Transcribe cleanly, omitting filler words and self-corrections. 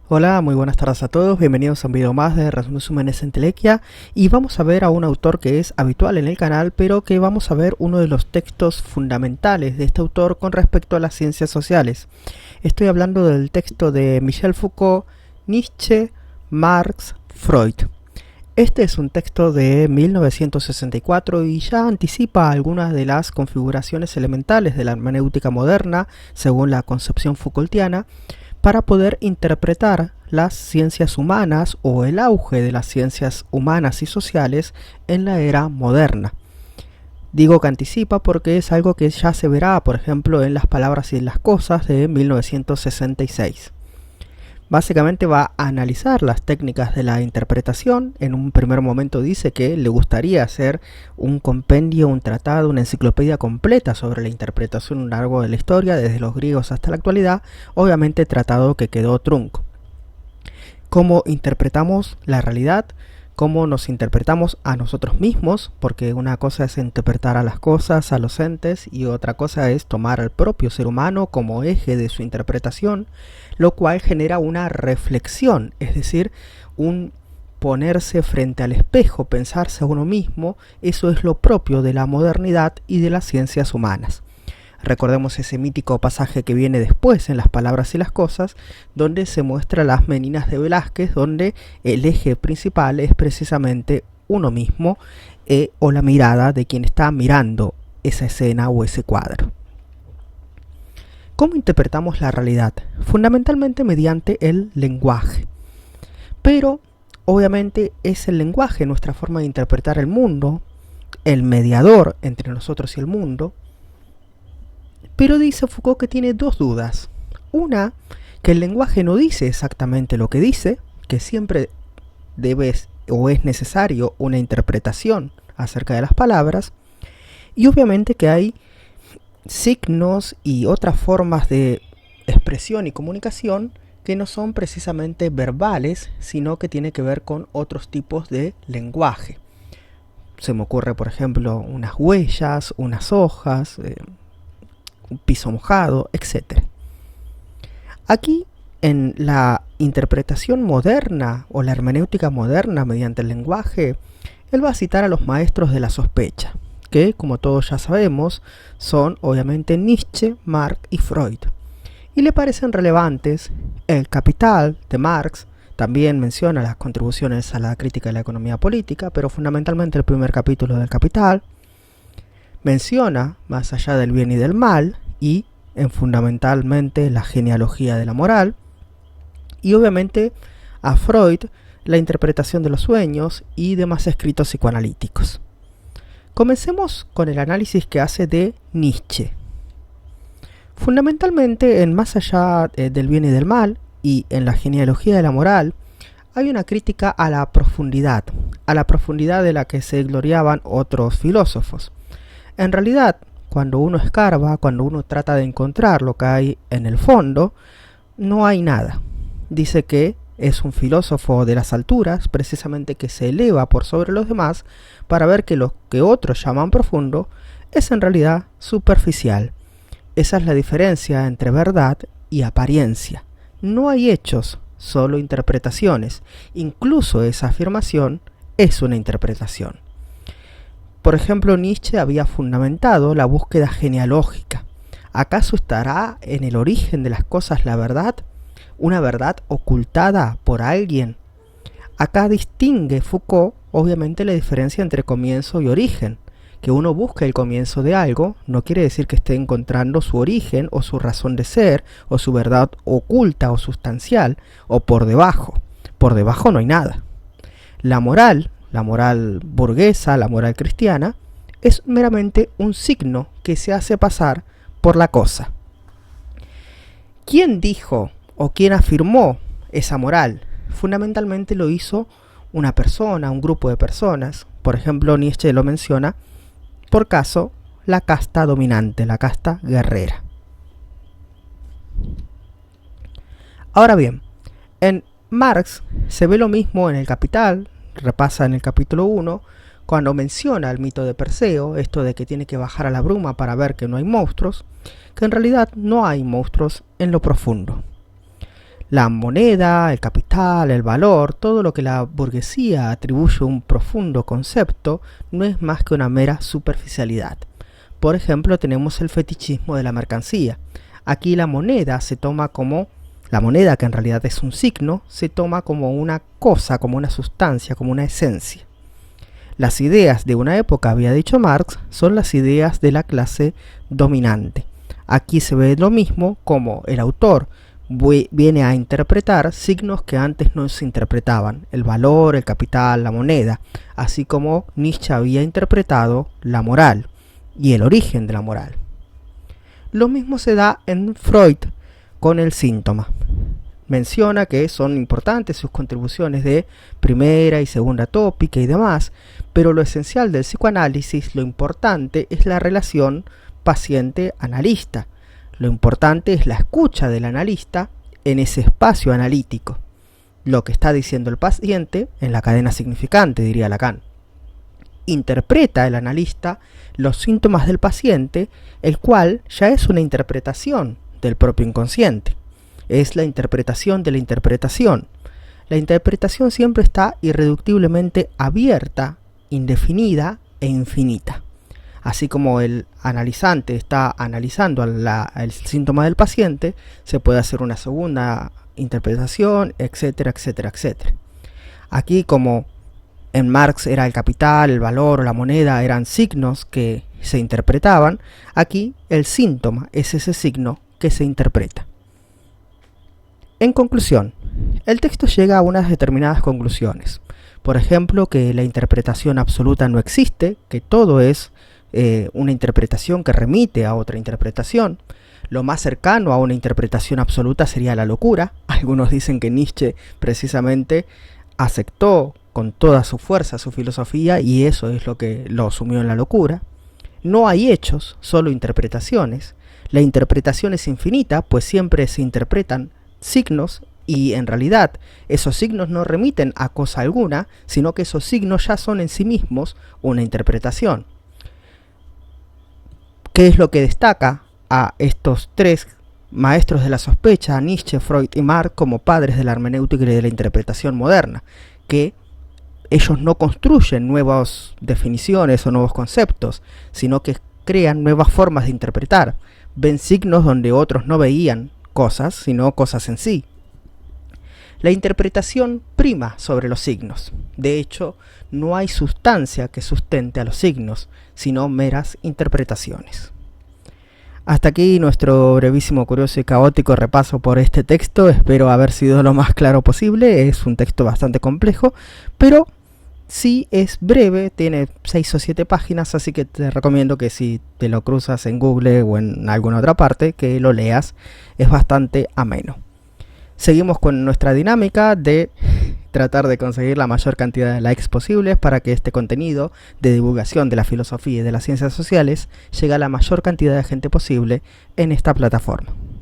Hola, muy buenas tardes a todos, bienvenidos a un video más de Resúmenes en Telequia y vamos a ver a un autor que es habitual en el canal, pero que vamos a ver uno de los textos fundamentales de este autor con respecto a las ciencias sociales. Estoy hablando del texto de Michel Foucault, Nietzsche, Marx, Freud. Este es un texto de 1964 y ya anticipa algunas de las configuraciones elementales de la hermenéutica moderna, según la concepción Foucaultiana, para poder interpretar las ciencias humanas o el auge de las ciencias humanas y sociales en la era moderna. Digo que anticipa porque es algo que ya se verá, por ejemplo, en Las palabras y las cosas de 1966. Básicamente va a analizar las técnicas de la interpretación. En un primer momento dice que le gustaría hacer un compendio, un tratado, una enciclopedia completa sobre la interpretación a lo largo de la historia, desde los griegos hasta la actualidad, obviamente tratado que quedó trunco. Cómo interpretamos la realidad, cómo nos interpretamos a nosotros mismos, porque una cosa es interpretar a las cosas, a los entes, y otra cosa es tomar al propio ser humano como eje de su interpretación, lo cual genera una reflexión, es decir, un ponerse frente al espejo, pensarse a uno mismo. Eso es lo propio de la modernidad y de las ciencias humanas. Recordemos ese mítico pasaje que viene después en Las palabras y las cosas, donde se muestra las Meninas de Velázquez, donde el eje principal es precisamente uno mismo o la mirada de quien está mirando esa escena o ese cuadro. ¿Cómo interpretamos la realidad? Fundamentalmente mediante el lenguaje. Pero obviamente es el lenguaje nuestra forma de interpretar el mundo, el mediador entre nosotros y el mundo. Pero dice Foucault que tiene dos dudas. Una, que el lenguaje no dice exactamente lo que dice, que siempre debe o es necesario una interpretación acerca de las palabras. Y obviamente que hay signos y otras formas de expresión y comunicación que no son precisamente verbales, sino que tiene que ver con otros tipos de lenguaje. Se me ocurre, por ejemplo, unas huellas, unas hojas, un piso mojado, etc. Aquí, en la interpretación moderna o la hermenéutica moderna mediante el lenguaje, él va a citar a los maestros de la sospecha, que, como todos ya sabemos, son obviamente Nietzsche, Marx y Freud. Y le parecen relevantes El Capital de Marx. También menciona las contribuciones a la crítica de la economía política, pero fundamentalmente el primer capítulo del Capital. Menciona Más allá del bien y del mal y fundamentalmente la genealogía de la moral, y obviamente a Freud la interpretación de los sueños y demás escritos psicoanalíticos. Comencemos con el análisis que hace de Nietzsche. Fundamentalmente en Más allá del bien y del mal y en la genealogía de la moral hay una crítica a la profundidad de la que se gloriaban otros filósofos. En realidad, cuando uno escarba, cuando uno trata de encontrar lo que hay en el fondo, no hay nada. Dice que es un filósofo de las alturas, precisamente que se eleva por sobre los demás para ver que lo que otros llaman profundo es en realidad superficial. Esa es la diferencia entre verdad y apariencia. No hay hechos, solo interpretaciones. Incluso esa afirmación es una interpretación. Por ejemplo, Nietzsche había fundamentado la búsqueda genealógica. ¿Acaso estará en el origen de las cosas la verdad? ¿Una verdad ocultada por alguien? Acá distingue Foucault, obviamente, la diferencia entre comienzo y origen. Que uno busque el comienzo de algo no quiere decir que esté encontrando su origen o su razón de ser o su verdad oculta o sustancial o por debajo. Por debajo no hay nada. La moral burguesa, la moral cristiana, es meramente un signo que se hace pasar por la cosa. ¿Quién dijo o quién afirmó esa moral? Fundamentalmente lo hizo una persona, un grupo de personas. Por ejemplo, Nietzsche lo menciona, por caso, la casta dominante, la casta guerrera. Ahora bien, en Marx se ve lo mismo en El Capital. Repasa en el capítulo 1, cuando menciona el mito de Perseo, esto de que tiene que bajar a la bruma para ver que no hay monstruos, que en realidad no hay monstruos en lo profundo. La moneda, el capital, el valor, todo lo que la burguesía atribuye un profundo concepto, no es más que una mera superficialidad. Por ejemplo, tenemos el fetichismo de la mercancía. Aquí la moneda se toma como, la moneda que en realidad es un signo, se toma como una cosa, como una sustancia, como una esencia. Las ideas de una época, había dicho Marx, son las ideas de la clase dominante. Aquí se ve lo mismo como el autor viene a interpretar signos que antes no se interpretaban, el valor, el capital, la moneda, así como Nietzsche había interpretado la moral y el origen de la moral. Lo mismo se da en Freud con el síntoma. Menciona que son importantes sus contribuciones de primera y segunda tópica y demás, pero lo esencial del psicoanálisis, lo importante es la relación paciente-analista. Lo importante es la escucha del analista en ese espacio analítico. Lo que está diciendo el paciente en la cadena significante, diría Lacan. Interpreta el analista los síntomas del paciente, el cual ya es una interpretación del propio inconsciente. Es la interpretación de la interpretación. La interpretación siempre está irreductiblemente abierta, indefinida e infinita. Así como el analizante está analizando el síntoma del paciente, se puede hacer una segunda interpretación, etcétera, etcétera, etcétera. Aquí, como en Marx era el capital, el valor o la moneda eran signos que se interpretaban, aquí el síntoma es ese signo que se interpreta. En conclusión, el texto llega a unas determinadas conclusiones. Por ejemplo, que la interpretación absoluta no existe, que todo es una interpretación que remite a otra interpretación. Lo más cercano a una interpretación absoluta sería la locura. Algunos dicen que Nietzsche precisamente aceptó con toda su fuerza su filosofía y eso es lo que lo sumió en la locura. No hay hechos, solo interpretaciones. La interpretación es infinita, pues siempre se interpretan signos y en realidad esos signos no remiten a cosa alguna, sino que esos signos ya son en sí mismos una interpretación. ¿Qué es lo que destaca a estos tres maestros de la sospecha, Nietzsche, Freud y Marx, como padres de la hermenéutica y de la interpretación moderna? Que ellos no construyen nuevas definiciones o nuevos conceptos, sino que crean nuevas formas de interpretar. Ven signos donde otros no veían cosas, sino cosas en sí. La interpretación prima sobre los signos. De hecho, no hay sustancia que sustente a los signos, sino meras interpretaciones. Hasta aquí nuestro brevísimo, curioso y caótico repaso por este texto. Espero haber sido lo más claro posible. Es un texto bastante complejo, pero sí es breve, tiene 6 o 7 páginas, así que te recomiendo que si te lo cruzas en Google o en alguna otra parte, que lo leas. Es bastante ameno. Seguimos con nuestra dinámica de tratar de conseguir la mayor cantidad de likes posibles para que este contenido de divulgación de la filosofía y de las ciencias sociales llegue a la mayor cantidad de gente posible en esta plataforma.